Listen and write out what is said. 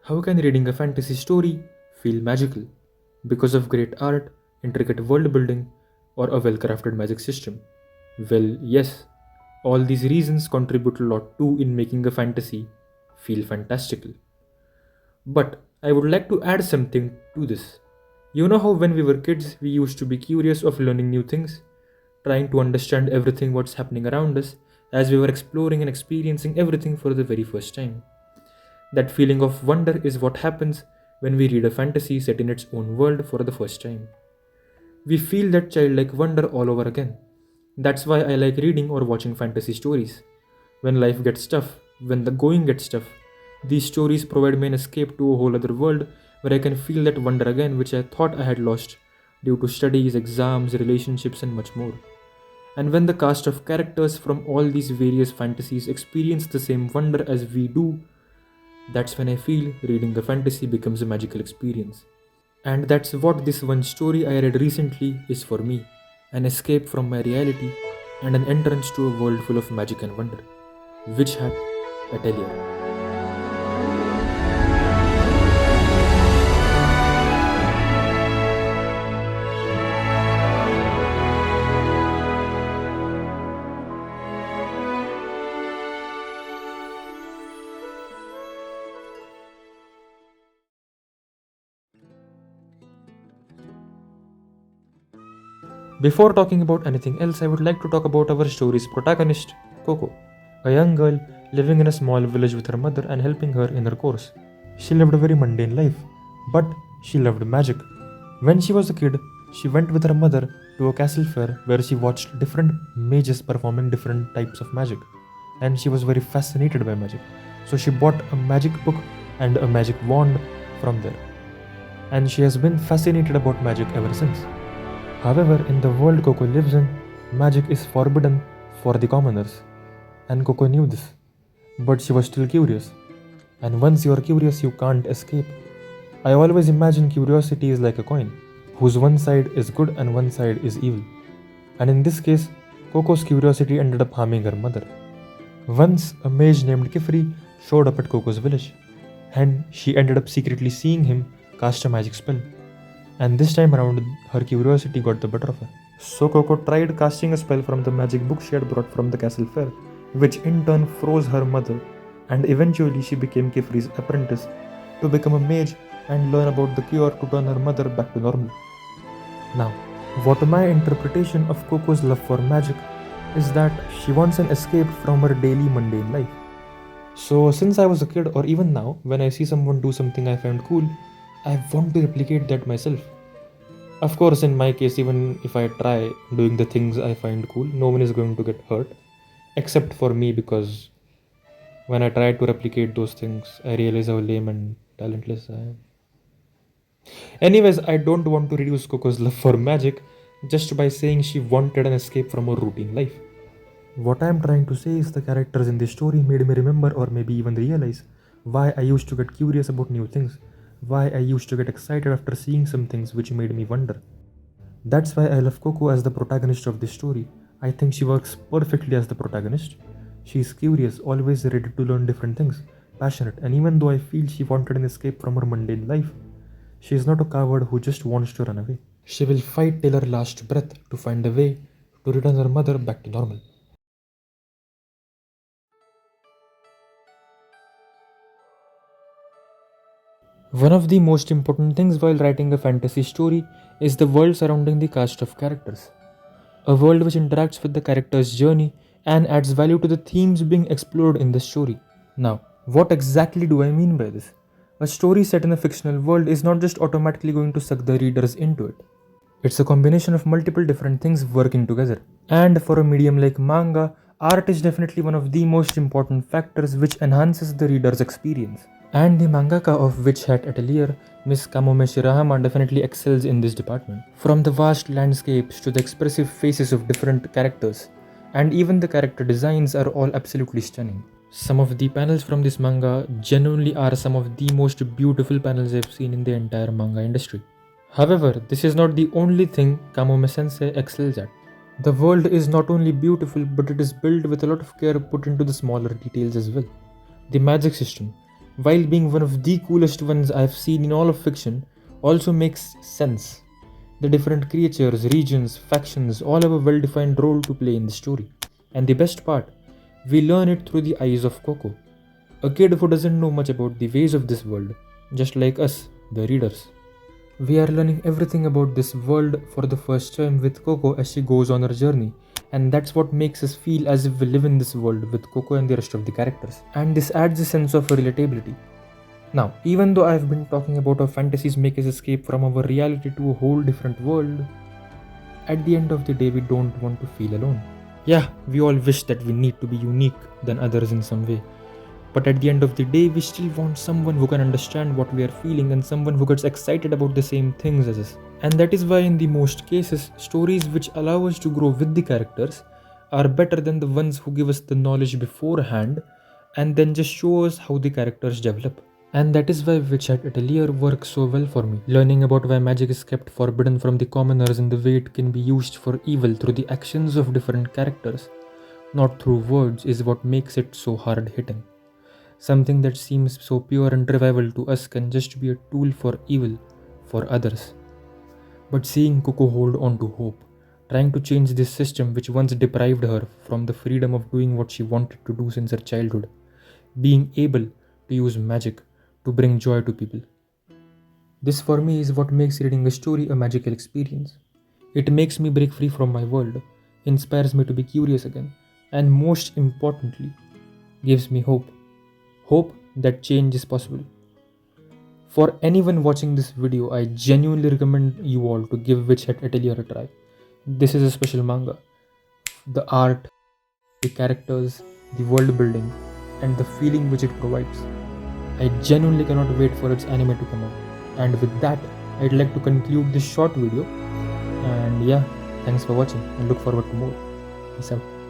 How can reading a fantasy story feel magical? Because of great art, intricate world building, or a well crafted magic system? Well, yes, all these reasons contribute a lot too in making a fantasy feel fantastical. But I would like to add something to this. You know how when we were kids, we used to be curious of learning new things, trying to understand everything what's happening around us as we were exploring and experiencing everything for the very first time. That feeling of wonder is what happens when we read a fantasy set in its own world for the first time. We feel that childlike wonder all over again. That's why I like reading or watching fantasy stories. When life gets tough, when the going gets tough, these stories provide me an escape to a whole other world where I can feel that wonder again which I thought I had lost due to studies, exams, relationships, and much more. And when the cast of characters from all these various fantasies experience the same wonder as we do, that's when I feel reading a fantasy becomes a magical experience. And that's what this one story I read recently is for me, an escape from my reality and an entrance to a world full of magic and wonder. Witch Hat Atelier. Before talking about anything else, I would like to talk about our story's protagonist, Coco, a young girl living in a small village with her mother and helping her in her course. She lived a very mundane life, but she loved magic. When she was a kid, she went with her mother to a castle fair where she watched different mages performing different types of magic, and she was very fascinated by magic. So she bought a magic book and a magic wand from there, and she has been fascinated about magic ever since. However, in the world Coco lives in, magic is forbidden for the commoners, and Coco knew this. But she was still curious, and once you are curious, you can't escape. I always imagine curiosity is like a coin, whose one side is good and one side is evil. And in this case, Coco's curiosity ended up harming her mother. Once, a mage named Kifri showed up at Coco's village, and she ended up secretly seeing him cast a magic spell. And this time around, her curiosity got the better of her. So Coco tried casting a spell from the magic book she had brought from the castle fair, which in turn froze her mother, and eventually she became Kifri's apprentice to become a mage and learn about the cure to turn her mother back to normal. Now, what my interpretation of Coco's love for magic is that she wants an escape from her daily mundane life. So, since I was a kid, or even now, when I see someone do something I find cool, I want to replicate that myself. Of course, in my case, even if I try doing the things I find cool, no one is going to get hurt, except for me, because when I try to replicate those things, I realize how lame and talentless I am. Anyways, I don't want to reduce Coco's love for magic just by saying she wanted an escape from her routine life. What I am trying to say is the characters in this story made me remember or maybe even realize why I used to get curious about new things, why I used to get excited after seeing some things which made me wonder. That's why I love Coco as the protagonist of this story. I think she works perfectly as the protagonist. She is curious, always ready to learn different things, passionate, and even though I feel she wanted an escape from her mundane life, she is not a coward who just wants to run away. She will fight till her last breath to find a way to return her mother back to normal. One of the most important things while writing a fantasy story is the world surrounding the cast of characters. A world which interacts with the character's journey and adds value to the themes being explored in the story. Now, what exactly do I mean by this? A story set in a fictional world is not just automatically going to suck the readers into it. It's a combination of multiple different things working together. And for a medium like manga, art is definitely one of the most important factors which enhances the reader's experience. And the mangaka of Witch Hat Atelier, Miss Kamome Shirahama, definitely excels in this department. From the vast landscapes to the expressive faces of different characters, and even the character designs are all absolutely stunning. Some of the panels from this manga genuinely are some of the most beautiful panels I've seen in the entire manga industry. However, this is not the only thing Kamome Sensei excels at. The world is not only beautiful, but it is built with a lot of care put into the smaller details as well. The magic system. while being one of the coolest ones I've seen in all of fiction, also makes sense. The different creatures, regions, factions all have a well defined role to play in the story. And the best part, we learn it through the eyes of Coco, a kid who doesn't know much about the ways of this world, just like us, the readers. We are learning everything about this world for the first time with Coco as she goes on her journey, and that's what makes us feel as if we live in this world with Coco and the rest of the characters. And this adds a sense of relatability. Now, even though I've been talking about how fantasies make us escape from our reality to a whole different world, at the end of the day, we don't want to feel alone. Yeah, we all wish that we need to be unique than others in some way. But at the end of the day, we still want someone who can understand what we are feeling and someone who gets excited about the same things as us. And that is why, in the most cases, stories which allow us to grow with the characters are better than the ones who give us the knowledge beforehand and then just show us how the characters develop. And that is why Witch Hat Atelier works so well for me. Learning about why magic is kept forbidden from the commoners and the way it can be used for evil through the actions of different characters, not through words, is what makes it so hard hitting. Something that seems so pure and trivial to us can just be a tool for evil for others. But seeing Coco hold on to hope, trying to change this system which once deprived her from the freedom of doing what she wanted to do since her childhood, being able to use magic to bring joy to people. This for me is what makes reading a story a magical experience. It makes me break free from my world, inspires me to be curious again, and most importantly, gives me hope. Hope that change is possible. For anyone watching this video, I genuinely recommend you all to give Witch Hat Atelier a try. This is a special manga. The art, the characters, the world building, and the feeling which it provides. I genuinely cannot wait for its anime to come out. And with that, I'd like to conclude this short video. And yeah, thanks for watching and look forward to more. Peace out.